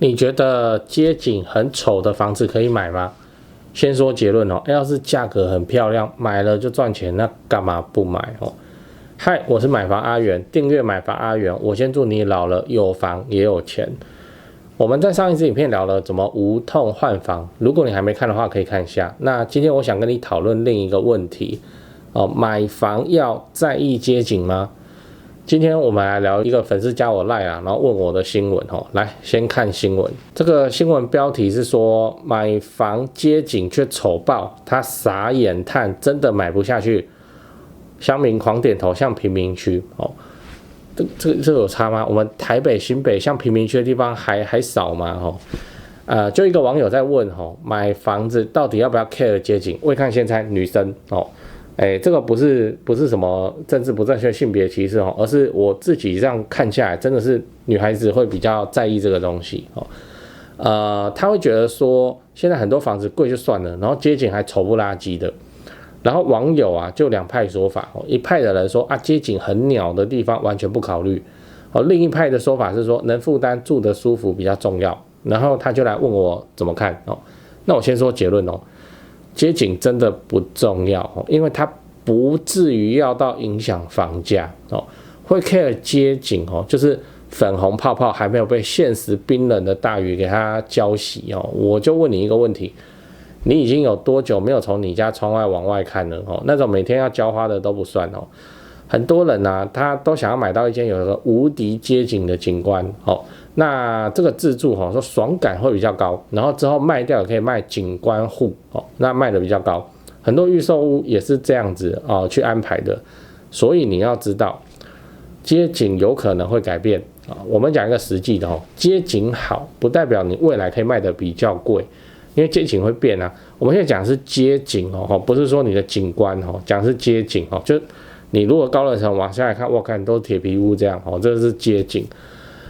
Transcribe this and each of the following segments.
你觉得街景很丑的房子可以买吗？先说结论哦，要是价格很漂亮，买了就赚钱，那干嘛不买哦？嗨，我是买房阿元，订阅买房阿元，我先祝你老了有房也有钱。我们在上一支影片聊了怎么无痛换房，如果你还没看的话，可以看一下。那今天我想跟你讨论另一个问题哦，买房要在意街景吗？今天我们来聊一个粉丝加我赖啊，然后问我的新闻哦。来，先看新闻。这个新闻标题是说买房街景却丑爆，他傻眼叹真的买不下去，乡民狂点头，像贫民区哦。这个有差吗？我们台北、新北像贫民区的地方还少吗？就一个网友在问买房子到底要不要 care 街景？未看先猜，女生哦。这个不是什么政治不正确、性别歧视哦，而是我自己这样看下来，真的是女孩子会比较在意这个东西哦。她会觉得说，现在很多房子贵就算了，然后街景还丑不拉几的。然后网友啊，就两派说法哦，一派的人说啊，街景很鸟的地方完全不考虑哦，另一派的说法是说，能负担住得舒服比较重要。然后他就来问我怎么看哦，那我先说结论哦。街景真的不重要哦，因为它不至于要到影响房价哦。会 care 街景哦，就是粉红泡泡还没有被现实冰冷的大雨给它浇熄哦。我就问你一个问题，你已经有多久没有从你家窗外往外看了哦？那种每天要浇花的都不算哦。很多人啊，他都想要买到一间有一个无敌街景的景观哦。那这个自住说爽感会比较高，然后之后卖掉也可以卖景观户哦，那卖的比较高。很多预售屋也是这样子哦去安排的，所以你要知道，街景有可能会改变啊。我们讲一个实际的街景好不代表你未来可以卖的比较贵，因为街景会变啊。我们现在讲的是街景哦，不是说你的景观哦，讲的是街景哦，就你如果高楼层往下来看，我看都是铁皮屋这样哦，这是街景。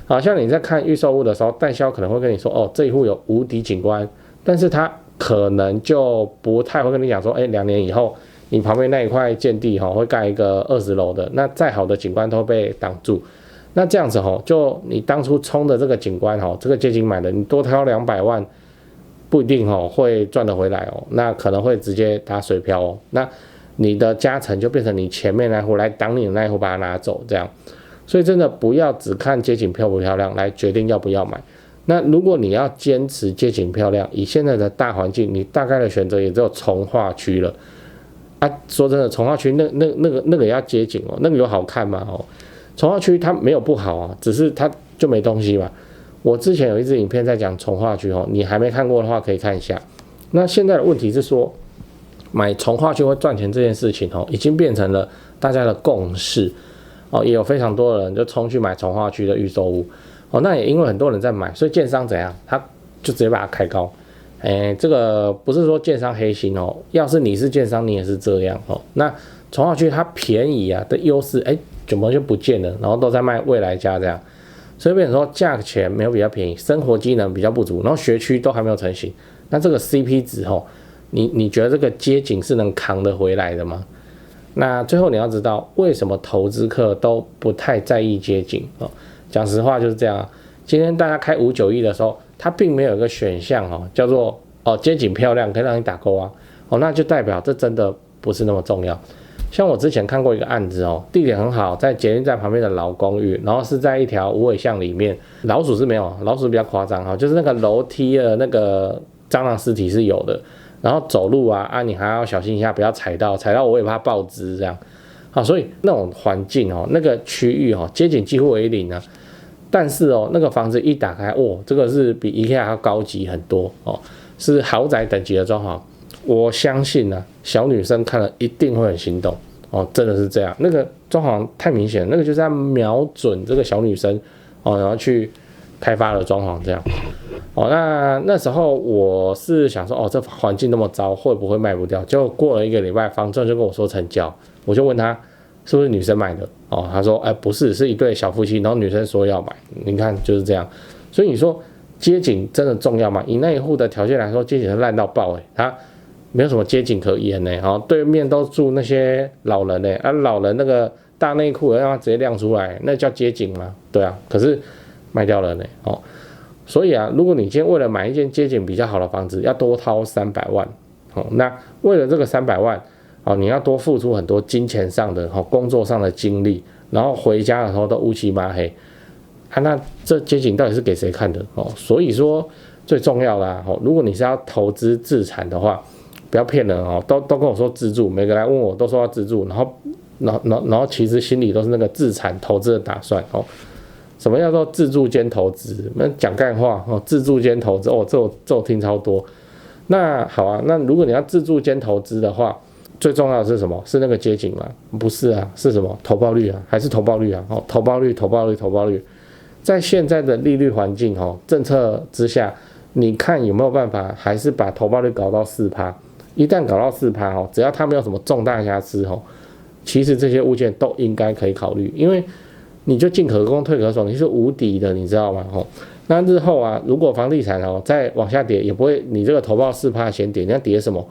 好像你在看预售屋的时候，代销可能会跟你说，哦，这一户有无敌景观，但是他可能就不太会跟你讲说，2年以后你旁边那一块建地会盖一个20楼的，那再好的景观都被挡住。那这样子就你当初冲的这个景观这个街景买的，你多挑200万，不一定会赚得回来哦，那可能会直接打水漂哦。那你的加成就变成你前面那户来挡你的那户把它拿走这样。所以真的不要只看街景漂不漂亮来决定要不要买。那如果你要坚持街景漂亮，以现在的大环境，你大概的选择也只有从化区了啊。说真的，从化区那个也要街景哦，那个有好看吗？从化区它没有不好啊，只是它就没东西嘛。我之前有一支影片在讲从化区你还没看过的话可以看一下。那现在的问题是说，买从化区会赚钱这件事情已经变成了大家的共识。也有非常多的人就冲去买从化区的预售屋那也因为很多人在买，所以建商怎样，他就直接把它开高。这个不是说建商黑心要是你是建商，你也是这样那从化区它便宜啊的优势怎么就不见了？然后都在卖未来家这样，所以变成说价钱没有比较便宜，生活机能比较不足，然后学区都还没有成型，那这个 CP 值你觉得这个街景是能扛得回来的吗？那最后你要知道，为什么投资客都不太在意街景讲实话就是这样今天大家开591的时候，它并没有一个选项叫做街景漂亮可以让你打勾啊那就代表这真的不是那么重要。像我之前看过一个案子地点很好，在捷运站旁边的老公寓，然后是在一条无尾巷里面，老鼠是没有，老鼠比较夸张就是那个楼梯的那个蟑螂尸体是有的。然后走路啊，你还要小心一下，不要踩到我也怕爆汁这样。所以那种环境那个区域街景几乎为零啊。但是那个房子一打开，这个是比 IKEA 还要高级很多是豪宅等级的装潢。我相信小女生看了一定会很心动真的是这样。那个装潢太明显，那个就是在瞄准这个小女生然后去开发了装潢这样。那时候我是想说这环境那么糟，会不会卖不掉？结果过了1个礼拜，房仲就跟我说成交，我就问他是不是女生买的他说不是，是一对小夫妻，然后女生说要买。你看就是这样。所以你说街景真的重要吗？以那一户的条件来说，街景是烂到爆他没有什么街景可言对面都住那些老人老人那个大内裤让他直接亮出来，那叫街景吗？对啊，可是卖掉了所以啊，如果你今天为了买一间街景比较好的房子，要多掏300万，那为了这个300万，你要多付出很多金钱上的、工作上的精力，然后回家的时候都乌漆嘛黑，那这街景到底是给谁看的？所以说最重要的如果你是要投资自产的话，不要骗人都跟我说自住，每个来问我都说要自住，然后其实心里都是那个自产投资的打算什么叫做自住兼投资？那讲干话自住兼投资这我听超多。那好啊，那如果你要自住兼投资的话，最重要的是什么？是那个街景吗？不是啊，是什么？投报率啊，还是投报率啊？投报率。在现在的利率环境政策之下，你看有没有办法，还是把投报率搞到4%？一旦搞到4%只要它没有什么重大瑕疵其实这些物件都应该可以考虑，因为你就进可攻退可守，你是无敌的，你知道吗？那日后啊，如果房地产再往下跌，也不会你这个投报4%先跌，你要跌什么？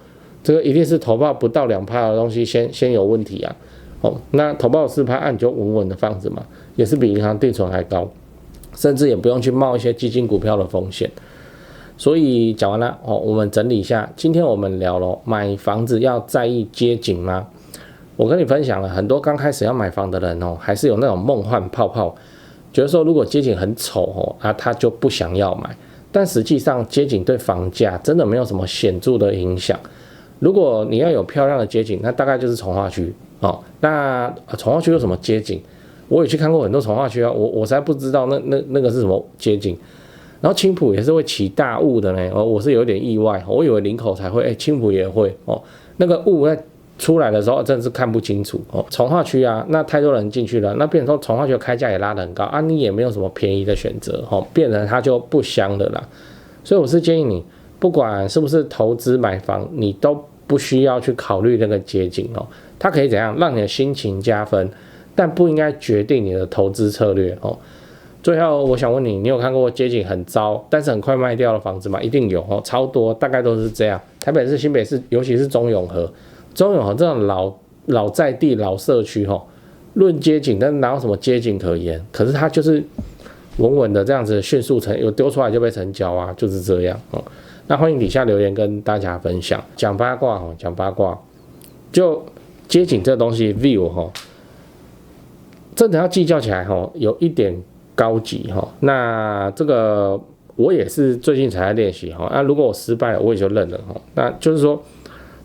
这个一定是投报不到2%的东西先有问题啊。那投报4%，你就稳稳的放着嘛，也是比银行定存还高，甚至也不用去冒一些基金股票的风险。所以讲完了我们整理一下，今天我们聊了买房子要在意街景吗？我跟你分享了很多刚开始要买房的人还是有那种梦幻泡泡，觉得说如果街景很丑他就不想要买。但实际上街景对房价真的没有什么显著的影响。如果你要有漂亮的街景，那大概就是从化区那从化区有什么街景？我也去看过很多从化区我实在不知道那个是什么街景。然后青埔也是会起大雾的呢我是有点意外，我以为林口才会，青埔也会那个雾在出来的时候真的是看不清楚从化区啊，那太多人进去了，那变成说从化区的开价也拉得很高你也没有什么便宜的选择变成它就不香的啦。所以我是建议你，不管是不是投资买房，你都不需要去考虑那个街景它可以怎样让你的心情加分，但不应该决定你的投资策略最后我想问你，你有看过街景很糟但是很快卖掉的房子吗？一定有超多，大概都是这样。台北市、新北市，尤其是中永和这种老在地老社区论街景，但是哪有什么街景可言？可是它就是稳稳的这样子迅速有丢出来就被成交啊，就是这样那欢迎底下留言跟大家分享，讲八卦就街景这东西 view 真的要计较起来有一点高级那这个我也是最近才在练习如果我失败了，我也就认了那就是说，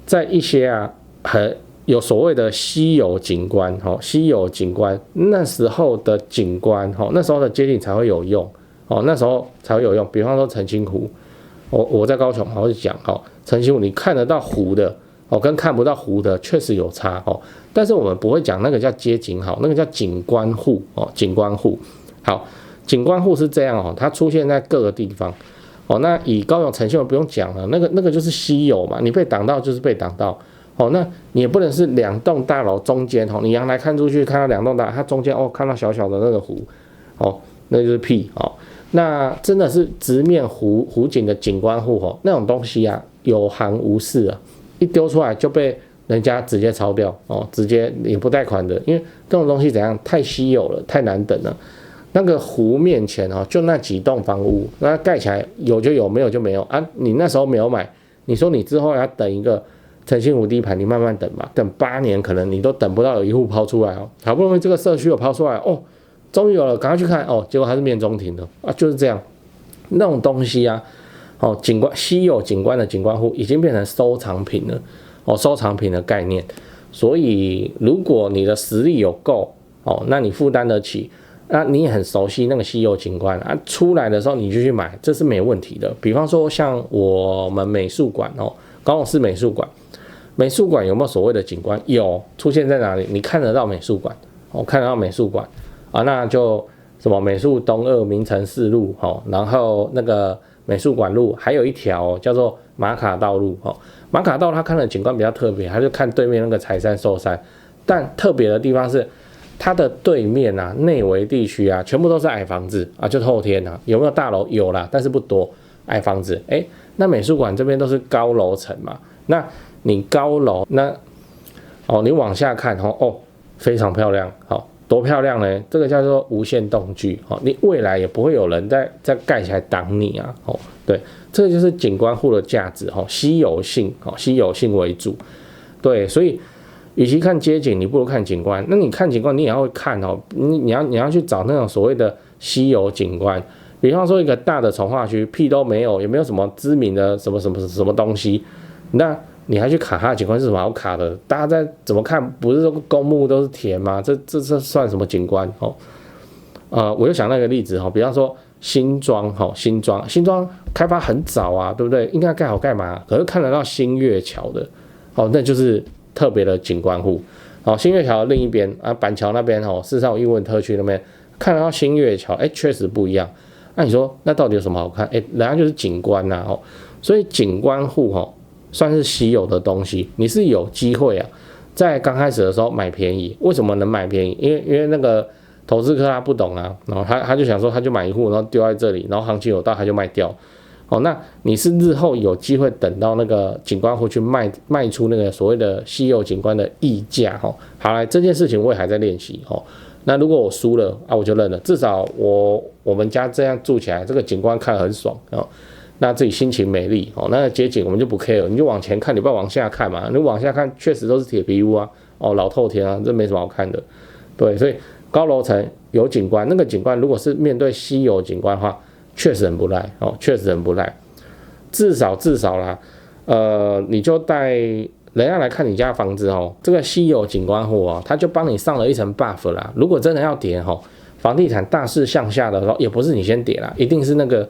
在一些很有所谓的稀有景观那时候的景观那时候的街景才会有用那时候才会有用。比方说澄清湖，我在高雄我就讲澄清湖你看得到湖的跟看不到湖的确实有差但是我们不会讲那个叫街景那个叫景观户景观户。好，景观户是这样它出现在各个地方那以高雄澄清湖不用讲了，那个就是稀有嘛，你被挡到就是被挡到那你也不能是2栋大楼中间你阳台看出去看到2栋大楼，它中间看到小小的那个湖那就是屁那真的是直面湖景的景观户那种东西有行无市一丢出来就被人家直接抄掉直接也不贷款的，因为这种东西怎样太稀有了，太难等了。那个湖面前就那几栋房屋，那盖起来有就有，没有就没有你那时候没有买，你说你之后要等一个澄清湖地盘，你慢慢等嘛，等8年可能你都等不到有一户抛出来好不容易这个社区有抛出来终于有了，赶快去看结果还是面中庭的就是这样。那种东西景观稀有景观的景观户已经变成收藏品了收藏品的概念。所以如果你的实力有够那你负担得起，那你也很熟悉那个稀有景观出来的时候你就去买，这是没问题的。比方说像我们美术馆高雄市美术馆有没有所谓的景观？有，出现在哪里？你看得到美术馆看得到美术馆那就什么美术东2明诚4路然后那个美术馆路还有一条叫做马卡道路马卡道它看的景观比较特别，它就看对面那个柴山寿山，但特别的地方是它的对面内围地区全部都是矮房子就透天有没有大楼？有啦，但是不多，矮房子那美术馆这边都是高楼层嘛，那你高楼那你往下看非常漂亮多漂亮呢？这个叫做无限动距哦，你未来也不会有人再盖起来挡你啊哦，对，这个就是景观户的价值哦，稀有性哦，稀有性为主，对，所以与其看街景，你不如看景观。那你看景观，你也要会看哦，你要去找那种所谓的稀有景观，比方说一个大的从化区，屁都没有，也没有什么知名的什么东西，那你还去卡它的景观是什么好卡的？大家在怎么看？不是说公墓都是田吗？这算什么景观哦？我又想到一个例子哦，比方说新庄哦，新庄开发很早啊，对不对？应该盖好盖满，可是看得到新月桥的哦，那就是特别的景观户哦。新月桥的另一边啊，板桥那边哦，四少英文特区那边看得到新月桥，确实不一样。那你说那到底有什么好看？人家就是景观呐哦，所以景观户哦。算是稀有的东西，你是有机会啊，在刚开始的时候买便宜。为什么能买便宜？因为那个投资客他不懂啊，然后他就想说他就买一户，然后丢在这里，然后行情有到他就卖掉。哦，那你是日后有机会等到那个景观户去卖出那个所谓的稀有景观的溢价哦。好来，这件事情我也还在练习哦。那如果我输了啊，我就认了，至少我们家这样住起来，这个景观看得很爽哦。那自己心情美丽哦，那街景我们就不 care， 你就往前看，你不要往下看嘛。你往下看，确实都是铁皮屋啊，哦，老透天啊，这没什么好看的。对，所以高楼层有景观，那个景观如果是面对稀有景观的话，确实很不赖哦，确实很不赖。至少啦，你就带人家来看你家房子哦，这个稀有景观户哦，他就帮你上了一层 buff 啦。如果真的要跌哦，房地产大势向下的时候，也不是你先跌啦，一定是那个。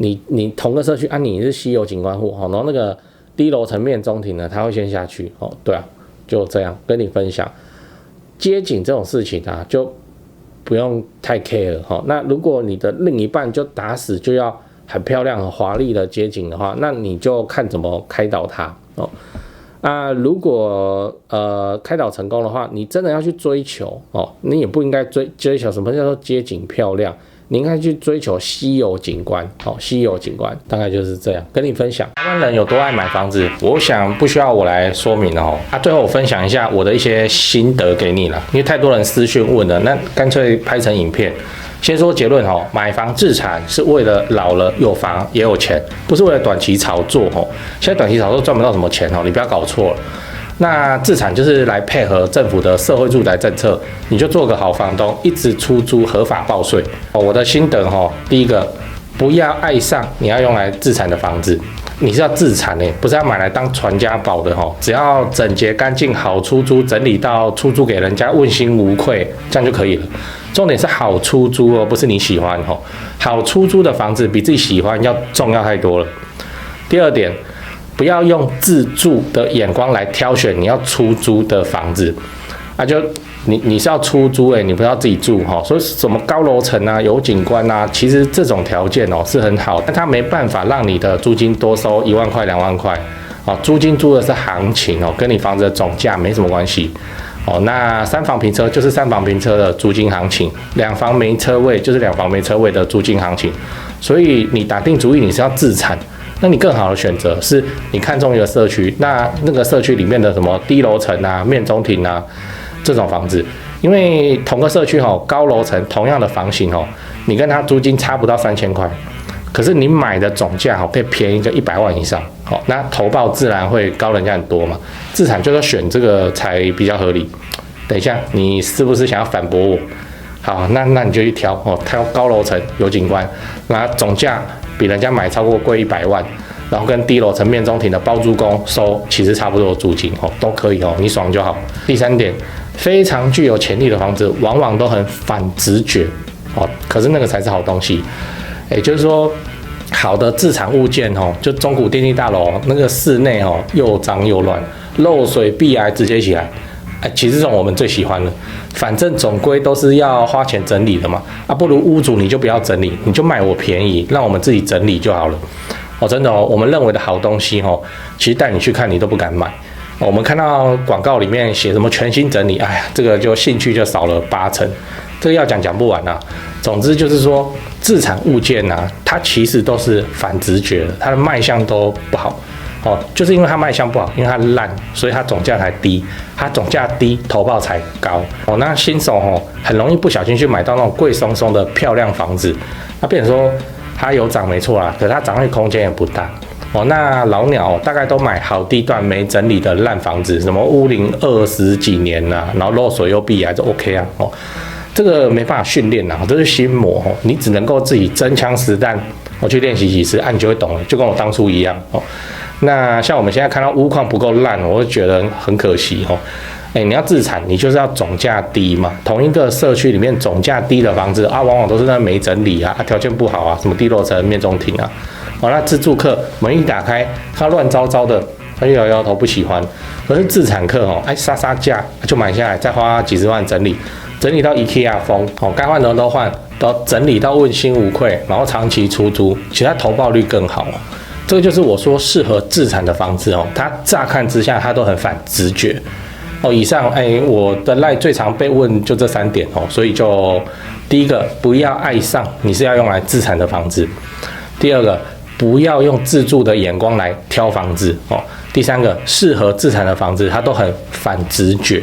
你同个社区啊，你是稀有景观户，然后那个低楼层面中庭呢，它会先下去哦。对啊，就这样跟你分享街景这种事情啊，就不用太 care 哈。那如果你的另一半就打死就要很漂亮、很华丽的街景的话，那你就看怎么开导他哦。如果开导成功的话，你真的要去追求哦，你也不应该追求什么叫做街景漂亮。你应该去追求稀有景观，好，稀有景观大概就是这样，跟你分享。台湾人有多爱买房子，我想不需要我来说明了哦。最后我分享一下我的一些心得给你了，因为太多人私讯问了，那干脆拍成影片。先说结论哦，买房置产是为了老了有房也有钱，不是为了短期炒作哦。现在短期炒作赚不到什么钱哦，你不要搞错了。那置产就是来配合政府的社会住宅政策，你就做个好房东，一直出租合法报税。我的心得第一个，不要爱上你要用来置产的房子，你是要自产不是要买来当传家宝的只要整洁干净，好出租，整理到出租给人家问心无愧，这样就可以了。重点是好出租哦，不是你喜欢好出租的房子比自己喜欢要重要太多了。第二点，不要用自住的眼光来挑选你要出租的房子就你是要出租你不是要自己住所以什么高楼层啊、有景观啊，其实这种条件是很好，但它没办法让你的租金多收1万块、2万块租金租的是行情跟你房子的总价没什么关系那3房平车就是3房平车的租金行情，2房没车位就是2房没车位的租金行情，所以你打定主意你是要自产。那你更好的选择是你看中一个社区，那个社区里面的什么低楼层啊、面中庭啊这种房子，因为同个社区高楼层同样的房型你跟它租金差不到3000块，可是你买的总价可以便宜个100万以上那投报自然会高人家很多嘛，自产就是选这个才比较合理。等一下，你是不是想要反驳我？好，那你就去挑挑高楼层有景观，那总价比人家买超过贵100万，然后跟低楼层面中庭的包租公收其实差不多的租金都可以你爽就好。第3点，非常具有潜力的房子往往都很反直觉可是那个才是好东西。也就是说，好的自产物件就中古电梯大楼那个室内又脏又乱，漏水壁癌直接起来。其实这种我们最喜欢了，反正总归都是要花钱整理的嘛，不如屋主你就不要整理，你就卖我便宜，让我们自己整理就好了。真的我们认为的好东西其实带你去看你都不敢买。我们看到广告里面写什么全新整理，哎呀，这个就兴趣就少了80%，这个要讲不完啊。总之就是说，自产物件它其实都是反直觉的，它的卖相都不好。就是因为它卖相不好，因为它烂，所以它总价才低，它总价低，投报才高。那新手很容易不小心去买到那种贵松松的漂亮房子，那变成说它有涨没错啦，可是它涨的空间也不大。那老鸟大概都买好地段没整理的烂房子，什么屋龄20几年啦，然后漏水又壁癌就 OK 啊。这个没办法训练这是心魔你只能够自己真枪实弹去练习几次，你就会懂了，就跟我当初一样那像我们现在看到屋况不够烂，我就觉得很可惜你要自产，你就是要总价低嘛。同一个社区里面总价低的房子往往都是那没整理条件不好什么地落层、面中庭那自住客门一打开，他乱糟糟的，他就摇摇头不喜欢。可是自产客杀杀价就买下来，再花几十万整理到 IKEA 风该换的都换，都整理到问心无愧，然后长期出租，其实它投报率更好这个就是我说适合自产的房子它乍看之下它都很反直觉以上我的赖最常被问就这3点所以就第一个不要爱上你是要用来自产的房子，第二个不要用自住的眼光来挑房子第三个适合自产的房子它都很反直觉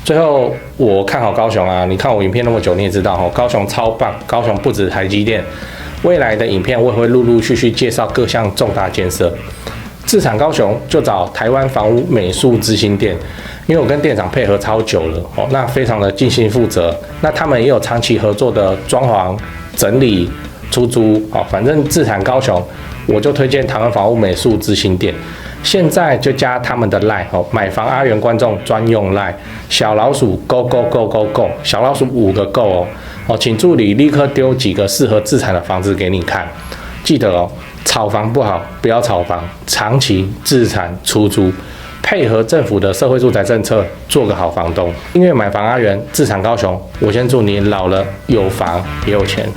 最后我看好高雄你看我影片那么久你也知道高雄超棒，高雄不止台积电，未来的影片我也会陆陆续续介绍各项重大建设。自产高雄就找台湾房屋美术之星店，因为我跟店长配合超久了那非常的尽心负责，那他们也有长期合作的装潢、整理、出租反正自产高雄我就推荐台湾房屋美术之星店。现在就加他们的 LINE 买房阿元观众专用 LINE 小老鼠 go go go go go 小老鼠5个 go 请助理立刻丢几个适合自产的房子给你看。记得炒房不好，不要炒房，长期自产出租，配合政府的社会住宅政策，做个好房东。因为买房阿元自产高雄，我先祝你老了有房也有钱。